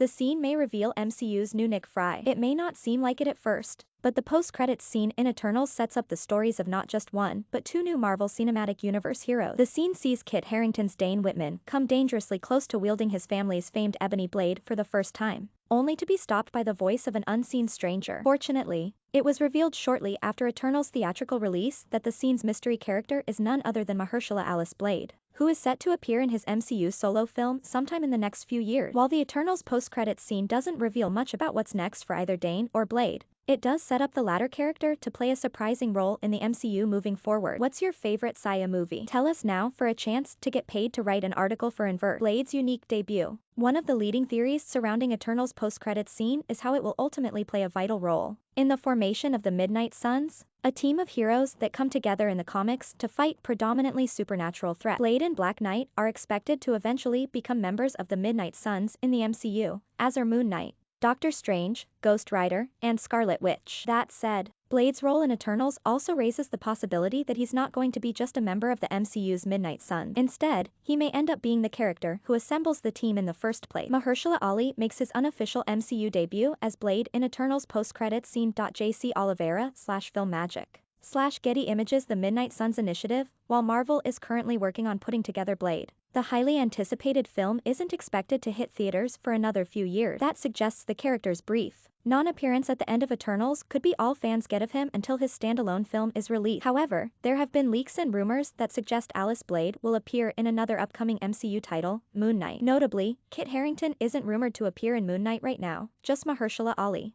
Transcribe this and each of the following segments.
The scene may reveal MCU's new Nick Fury. It may not seem like it at first, but the post-credits scene in Eternals sets up the stories of not just one, but two new Marvel Cinematic Universe heroes. The scene sees Kit Harington's Dane Whitman come dangerously close to wielding his family's famed Ebony Blade for the first time, only to be stopped by the voice of an unseen stranger. Fortunately, it was revealed shortly after Eternals' theatrical release that the scene's mystery character is none other than Mahershala Ali's Blade, who is set to appear in his MCU solo film sometime in the next few years. While the Eternals post-credits scene doesn't reveal much about what's next for either Dane or Blade, it does set up the latter character to play a surprising role in the MCU moving forward. What's your favorite sci-fi movie? Tell us now for a chance to get paid to write an article for Invert. Blade's unique debut. One of the leading theories surrounding Eternals' post-credits scene is how it will ultimately play a vital role in the formation of the Midnight Suns, a team of heroes that come together in the comics to fight predominantly supernatural threats. Blade and Black Knight are expected to eventually become members of the Midnight Suns in the MCU, as are Moon Knight, Doctor Strange, Ghost Rider, and Scarlet Witch. That said, Blade's role in Eternals also raises the possibility that he's not going to be just a member of the MCU's Midnight Suns. Instead, he may end up being the character who assembles the team in the first place. Mahershala Ali makes his unofficial MCU debut as Blade in Eternals post-credits scene.JC Olivera /FilmMagic /Getty Images. The Midnight Suns initiative, while Marvel is currently working on putting together Blade, the highly anticipated film isn't expected to hit theaters for another few years. That suggests the character's brief non-appearance at the end of Eternals could be all fans get of him until his standalone film is released. However, there have been leaks and rumors that suggest Alice Blade will appear in another upcoming MCU title, Moon Knight. Notably, Kit Harington isn't rumored to appear in Moon Knight right now, just Mahershala Ali.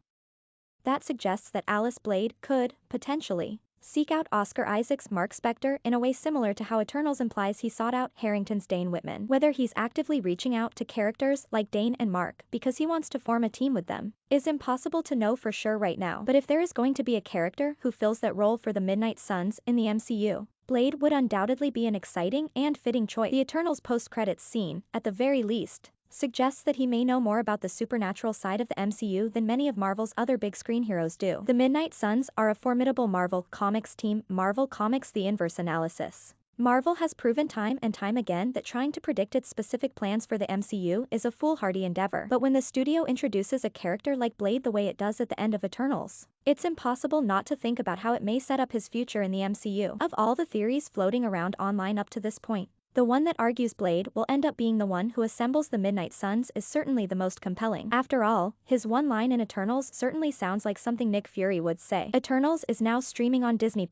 That suggests that Alice Blade could, potentially, seek out Oscar Isaac's Mark Spector in a way similar to how Eternals implies he sought out Harington's Dane Whitman. Whether he's actively reaching out to characters like Dane and Marc because he wants to form a team with them is impossible to know for sure right now. But if there is going to be a character who fills that role for the Midnight Suns in the MCU, Blade would undoubtedly be an exciting and fitting choice. The Eternals post-credits scene, at the very least, suggests that he may know more about the supernatural side of the MCU than many of Marvel's other big screen heroes do. The Midnight Suns are a formidable Marvel Comics team. Marvel Comics. The inverse analysis. Marvel has proven time and time again that trying to predict its specific plans for the MCU is a foolhardy endeavor. But when the studio introduces a character like Blade the way it does at the end of Eternals, it's impossible not to think about how it may set up his future in the MCU. Of all the theories floating around online up to this point, the one that argues Blade will end up being the one who assembles the Midnight Suns is certainly the most compelling. After all, his one line in Eternals certainly sounds like something Nick Fury would say. Eternals is now streaming on Disney+.